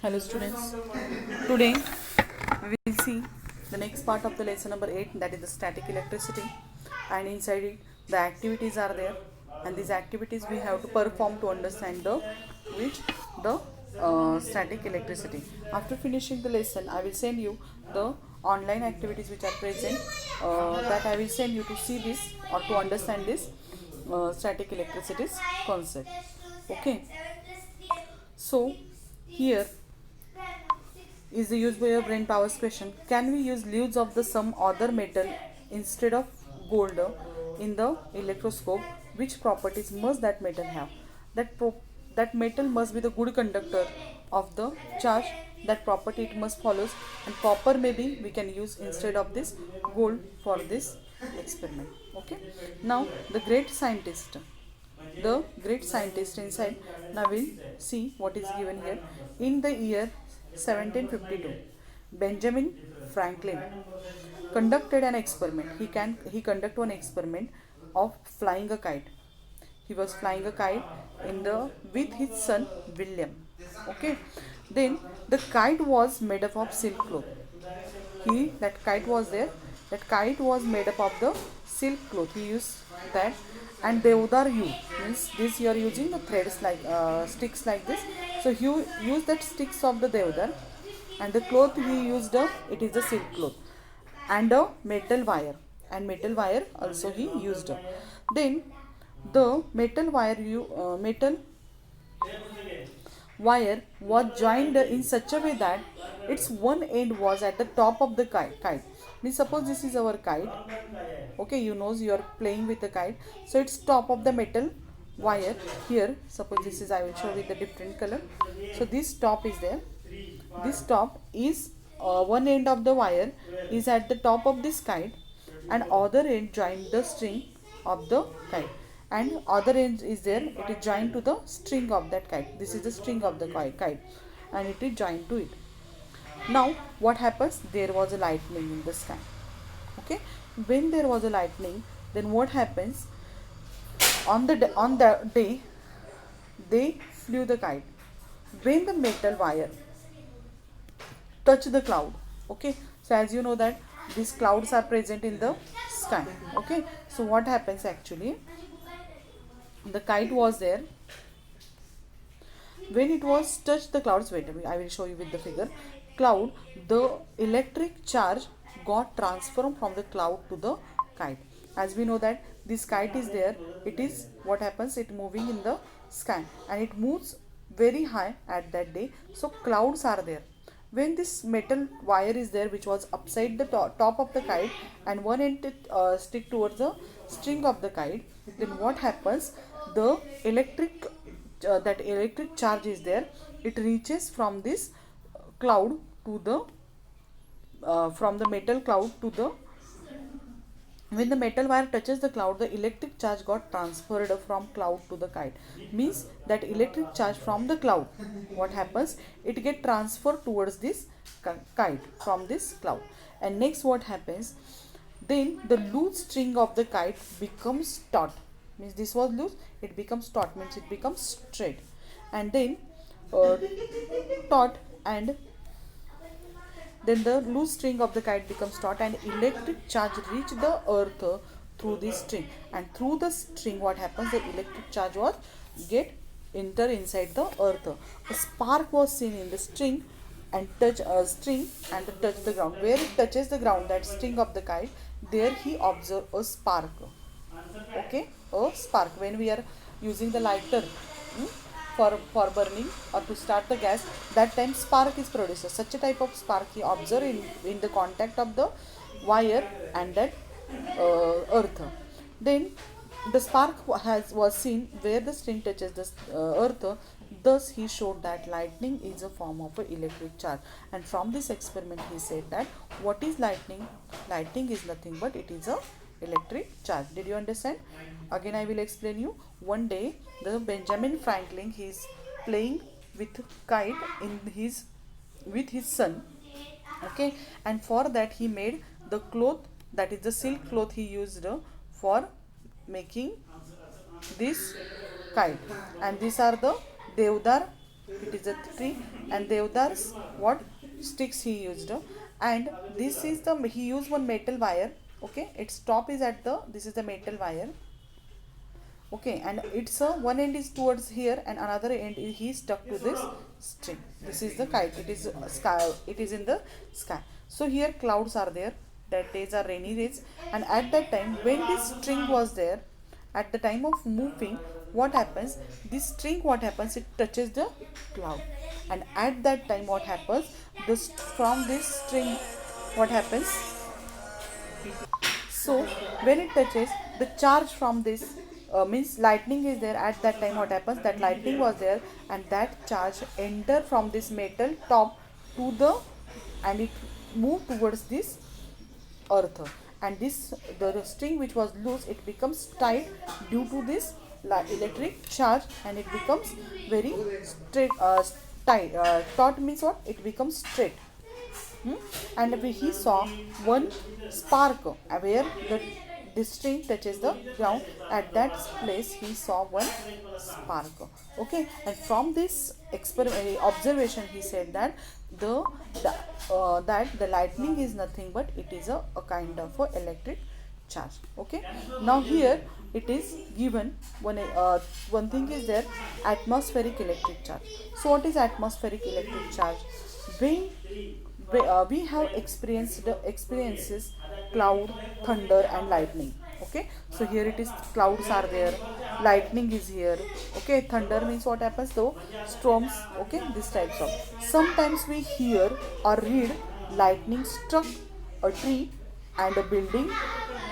Hello students, today we will see the next part of the lesson number 8, that is the static electricity, and inside it the activities are there, and these activities we have to perform to understand the static electricity. After finishing the lesson I will send you the online activities which are present, that I will send you to see this or to understand this static electricity concept. Okay, so here is the use by your brain powers question. Can we use leaves of the some other metal instead of gold in the electroscope? Which properties must that metal have? That metal must be the good conductor of the charge. That property it must follows, and copper maybe we can use instead of this gold for this experiment. Okay. Now the great scientist inside. Now we'll see what is given here. In the year 1752, Benjamin Franklin conducted an experiment. He conducted an experiment of flying a kite. He was flying a kite in the with his son William. Okay. Then the kite was made up of silk cloth. That kite was there. That kite was made up of the silk cloth. He used that, and Deodar means this you are using the threads like sticks like this. So you use that sticks of the Deodar, and the cloth he used it is the silk cloth, and a metal wire also he used. Then the metal wire was joined in such a way that its one end was at the top of the kite. Means suppose this is our kite. Okay, you know you are playing with the kite. So it's top of the metal wire here. Suppose this is, I will show with the different color. So this top is there. This top is one end of the wire is at the top of this kite, and other end joined the string of the kite, and other end is there, it is joined to the string of that kite. This is the string of the kite, and it is joined to it. Now what happens, there was a lightning in the sky. Okay, when there was a lightning, then what happens, on the day they flew the kite. When the metal wire touch the cloud. Okay, so as you know that these clouds are present in the sky. Okay, so what happens actually, the kite was there. When it was touched the clouds, wait a minute, I will show you with the figure. Cloud, the electric charge got transformed from the cloud to the kite. As we know that this kite is there, it is what happens, it moving in the sky, and it moves very high at that day. So clouds are there. When this metal wire is there, which was upside the top of the kite, and one end stick towards the string of the kite, then what happens, the that electric charge is there, it reaches from this cloud to the from the metal cloud to the, when the metal wire touches the cloud, the electric charge got transferred from cloud to the kite. Means that electric charge from the cloud, what happens, it get transferred towards this kite from this cloud. And next what happens, then the loose string of the kite becomes taut. Means this was loose, it becomes taut, means it becomes straight, and then taut, and then the loose string of the kite becomes taut, and electric charge reach the earth through this string, and through the string what happens, the electric charge was get enter inside the earth. A spark was seen in the string and touch the ground. Where it touches the ground, that string of the kite, there he observed a spark. Okay, a spark. When we are using the lighter for burning or to start the gas, that time spark is produced. Such a type of spark he observed in the contact of the wire and that earth. Then the spark was seen where the string touches the earth. Thus he showed that lightning is a form of an electric charge, and from this experiment he said that what is lightning? Lightning is nothing but it is a electric charge. Did you understand? Again I will explain you. One day the Benjamin Franklin, he is playing with kite with his son. Okay, and for that he made the cloth, that is the silk cloth he used for making this kite, and these are the Deodar, it is a tree, and Devdar's what sticks he used, and this is the he used one metal wire. Okay, its top is at the this is the metal wire. Okay, and it's a one end is towards here and another end is he stuck to this string. This is the kite. It is sky. It is in the sky. So here clouds are there. That days are rainy days, and at that time when this string was there, at the time of moving, what happens? This string, what happens? It touches the cloud, and at that time what happens? This from this string, what happens? So when it touches, the charge from this means lightning is there. At that time what happens? That lightning was there, and that charge enter from this metal top to the, and it moved towards this earth, and this the string which was loose, it becomes tight due to this electric charge, and it becomes very straight, tight, taut means what? It becomes straight. And he saw one spark where the string touches the ground. At that place he saw one spark. Okay, and from this observation he said that the lightning is nothing but it is a kind of a electric charge. Okay, now here it is given one thing is there, atmospheric electric charge. So what is atmospheric electric charge? When we have experiences cloud, thunder and lightning. Okay, so here it is, clouds are there, lightning is here. Okay, thunder means what happens? Though storms. Okay, this types of, sometimes we hear or read lightning struck a tree and a building,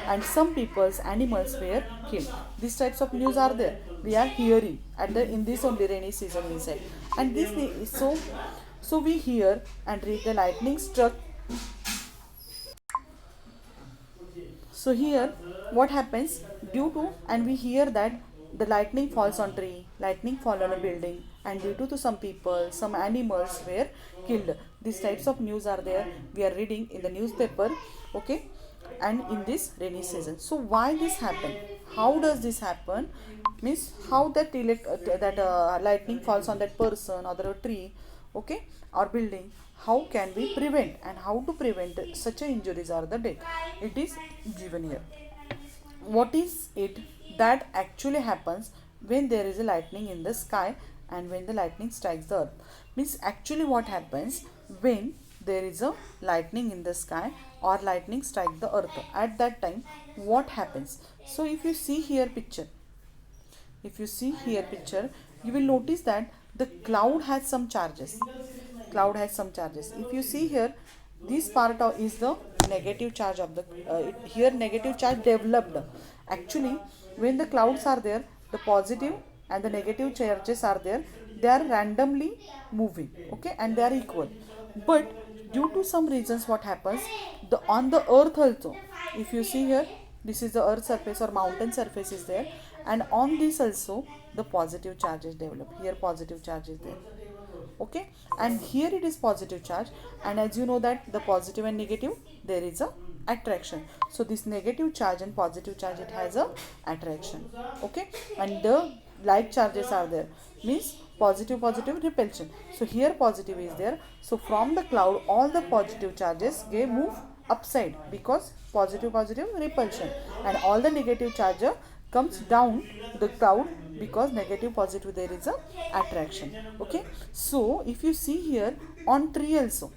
and some people's animals were killed. These types of news are there, we are hearing at the in this only rainy season we said. And this is so we hear and read the lightning struck. So here what happens? Due to, and we hear that the lightning falls on tree, lightning fall on a building, and due to some people, some animals were killed. These types of news are there, we are reading in the newspaper. Okay, and in this rainy season. So why this happen? How does this happen? Means how that lightning falls on that person or the tree, okay, or building. How can we prevent, and how to prevent such a injuries or the death? It is given here. What is it that actually happens when there is a lightning in the sky and when the lightning strikes the earth? Means actually what happens when there is a lightning in the sky or lightning strike the earth? At that time what happens? So if you see here picture, you will notice that the cloud has some charges. If you see here, this part is the negative charge of the here negative charge developed. Actually when the clouds are there, the positive and the negative charges are there, they are randomly moving. Okay, and they are equal. But due to some reasons what happens, the on the earth also, if you see here, this is the earth surface or mountain surface is there, and on this also the positive charge is developed. Here positive charge is there. Okay, and here it is positive charge, and as you know that the positive and negative, there is a attraction. So this negative charge and positive charge, it has a attraction. Okay, and the like charges are there, means positive repulsion. So here positive is there, so from the cloud all the positive charges they move upside because positive repulsion, and all the negative charge comes down the cloud because negative positive there is a attraction. Okay, so if you see here on tree also,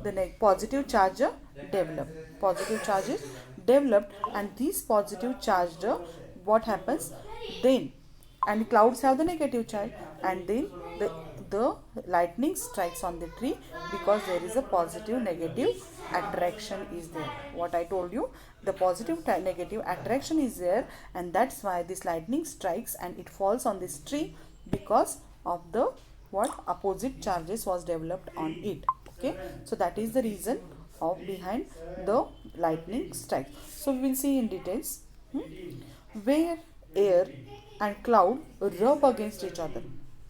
the positive charge is developed, and this positive charged what happens then, and clouds have the negative charge, and then the lightning strikes on the tree because there is a positive negative attraction is there. What I told you, the positive negative attraction is there, and that's why this lightning strikes and it falls on this tree because of the what opposite charges was developed on it. Okay, so that is the reason of behind the lightning strike. So we will see in details where air and cloud rub against each other.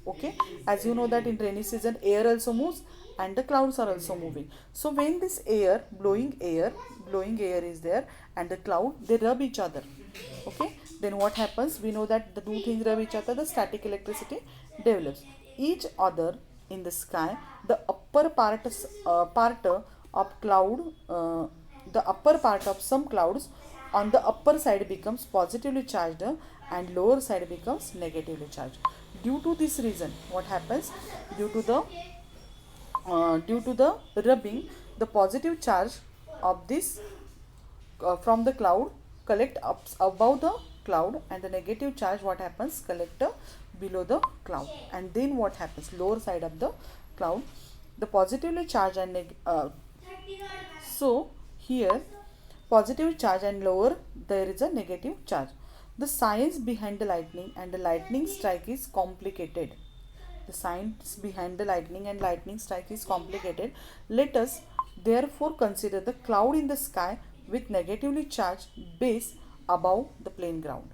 Okay, as you know that in rainy season air also moves and the clouds are also moving. So when this blowing air is there and the cloud, they rub each other. Okay, then what happens? We know that the two things rub each other, the static electricity develops. each other in the sky, the upper part of cloud, the upper part of some clouds on the upper side becomes positively charged and lower side becomes negatively charged. Due to this reason, what happens? Due to the rubbing, the positive charge of this from the cloud collect up above the cloud, and the negative charge what happens collect below the cloud. And then what happens? Lower side of the cloud, the positively charged and so here positive charge and lower there is a negative charge. The science behind the lightning and the lightning strike is complicated. The science behind the lightning and lightning strike is complicated. Let us therefore consider the cloud in the sky with negatively charged base above the plain ground.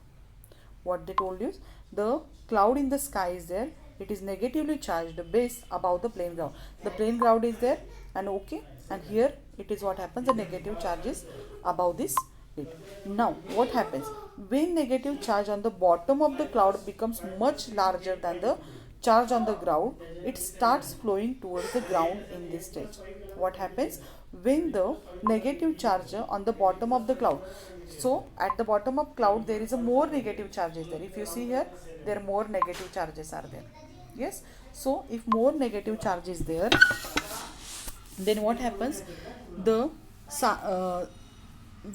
What they told you is the cloud in the sky is there, it is negatively charged base above the plain ground. The plain ground is there and okay, and here it is what happens, the negative charge is above this it. Now what happens when negative charge on the bottom of the cloud becomes much larger than the charge on the ground, it starts flowing towards the ground in this stage. What happens when the negative charge on the bottom of the cloud, so at the bottom of cloud there is a more negative charges there. If you see here, there are more negative charges are there. Yes, so if more negative charge is there, then what happens, the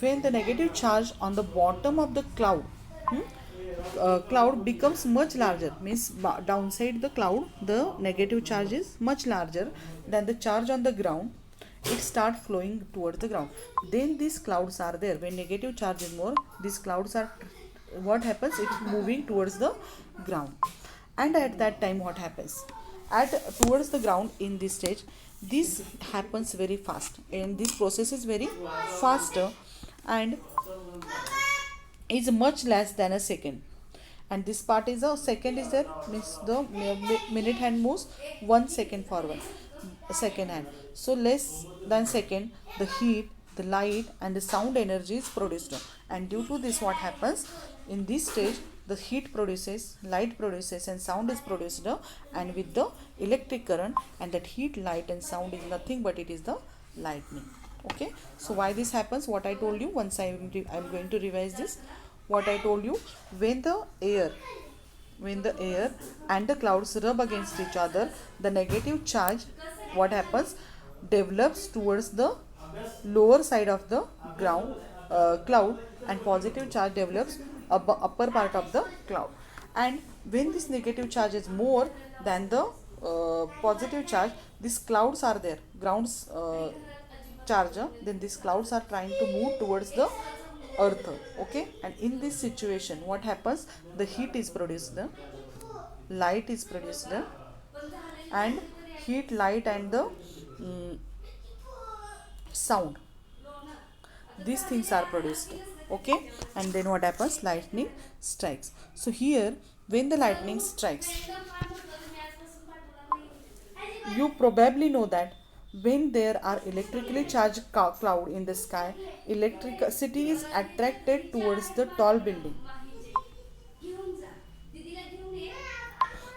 when the negative charge on the bottom of the cloud cloud becomes much larger, means downside the cloud the negative charge is much larger than the charge on the ground, it start flowing towards the ground. Then these clouds are there, when negative charge is more, these clouds are, what happens, it's moving towards the ground. And at that time what happens, at towards the ground in this stage, this happens very fast, and this process is very faster and is much less than a second. And this part is a second is there, means the minute hand moves 1 second forward, second hand. So less than second, the heat, the light and the sound energy is produced. And due to this what happens, in this stage the heat produces, light produces and sound is produced, and with the electric current, and that heat, light and sound is nothing but it is the lightning. Okay, so why this happens, what I told you, once I'm going to revise this. What I told you, when the air and the clouds rub against each other, the negative charge what happens, develops towards the lower side of the ground cloud, and positive charge develops upper part of the cloud. And when this negative charge is more than the positive charge, these clouds are there, ground's charge, then these clouds are trying to move towards the earth. Okay, and in this situation what happens, the heat is produced, light is produced, and heat, light and the sound, these things are produced. Okay, and then what happens, lightning strikes. So here when the lightning strikes, you probably know that when there are electrically charged cloud in the sky, electricity is attracted towards the tall building.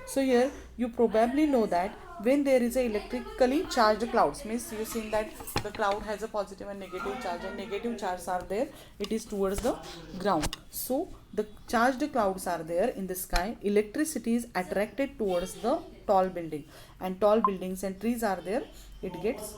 So here you probably know that when there is a electrically charged clouds, means you seen that the cloud has a positive and negative charge, and negative charges are there, it is towards the ground. So the charged clouds are there in the sky, electricity is attracted towards the tall building, and tall buildings and trees are there, it gets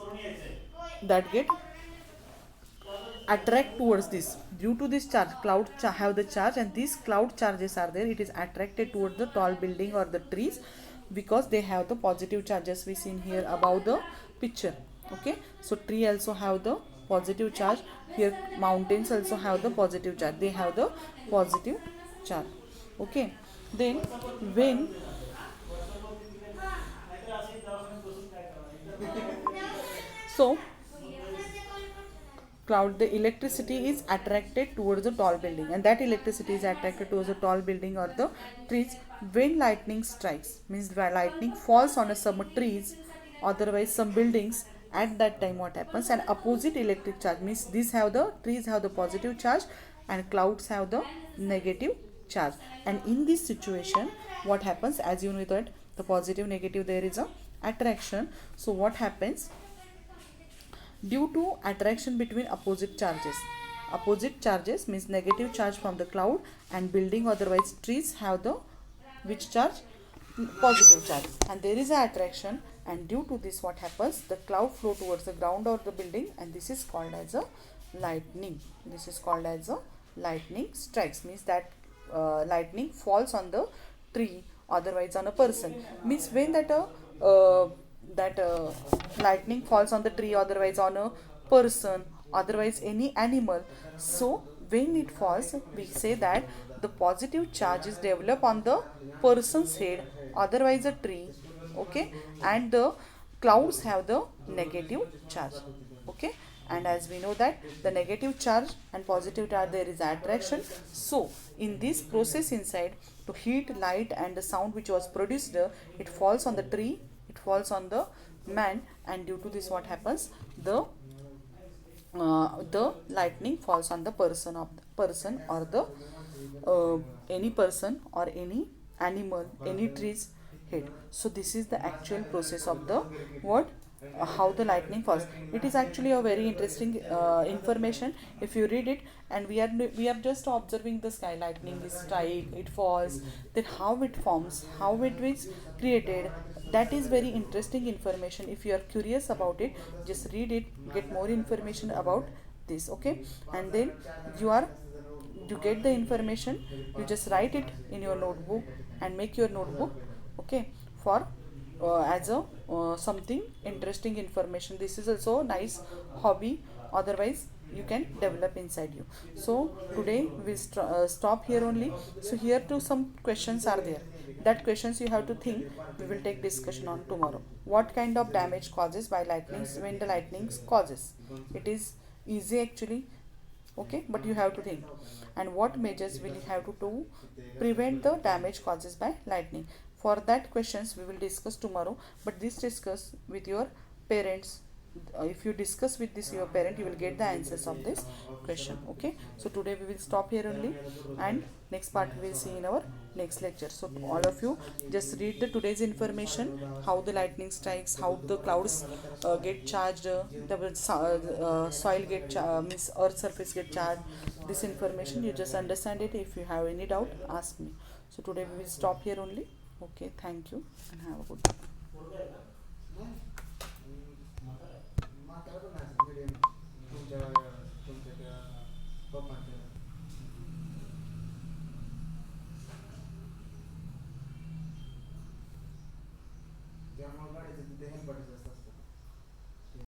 attract towards this. Due to this charge, cloud have the charge, and these cloud charges are there, it is attracted towards the tall building or the trees, because they have the positive charges we seen here above the picture. Okay, so tree also have the positive charge, here mountains also have the positive charge, they have the positive charge. Okay, then when so cloud, the electricity is attracted towards the tall building, and that electricity is attracted towards the tall building or the trees. When lightning strikes, means lightning falls on some trees, otherwise some buildings, at that time what happens, an opposite electric charge, means these have the trees have the positive charge and clouds have the negative charge. And in this situation what happens, as you know that the positive negative, there is a attraction. So what happens? Due to attraction between opposite charges means negative charge from the cloud and building, otherwise trees have the which charge? Positive charge, and there is a attraction, and due to this what happens? The cloud flow towards the ground or the building, and this is called as a lightning. This is called as a lightning strikes, means that lightning falls on the tree, otherwise on a person. Means when that lightning falls on the tree, otherwise on a person, otherwise any animal. So when it falls, we say that the positive charge is developed on the person's head, otherwise a tree. Okay, and the clouds have the negative charge. Okay, and as we know that the negative charge and positive charge, there is attraction. So in this process inside, to heat, light and the sound which was produced, it falls on the tree, it falls on the man, and due to this what happens? The lightning falls on the person or the any person or any animal, any trees head. So this is the actual process of the what? How the lightning falls. It is actually a very interesting information if you read it. And we are just observing the sky, lightning is strike, it falls, then how it forms, how it is created. That is very interesting information. If you are curious about it, just read it, get more information about this. Okay, and then you get the information, you just write it in your notebook and make your notebook. Okay, for as a something interesting information. This is also nice hobby, otherwise you can develop inside you. So today we stop here only. So here too some questions are there, that questions you have to think. We will take discussion on tomorrow. What kind of damage causes by lightning when the lightning causes? It is easy actually. Okay, but you have to think. And what measures will you have to do prevent the damage causes by lightning? For that questions we will discuss tomorrow, but this discuss with your parents. If you discuss with this your parent, you will get the answers of this question. Okay, so today we will stop here only, and next part we will see in our next lecture. So all of you just read the today's information, how the lightning strikes, how the clouds get charged, the soil get means earth surface get charged. This information you just understand it. If you have any doubt, ask me. So today we will stop here only. Okay, thank you and have a good day.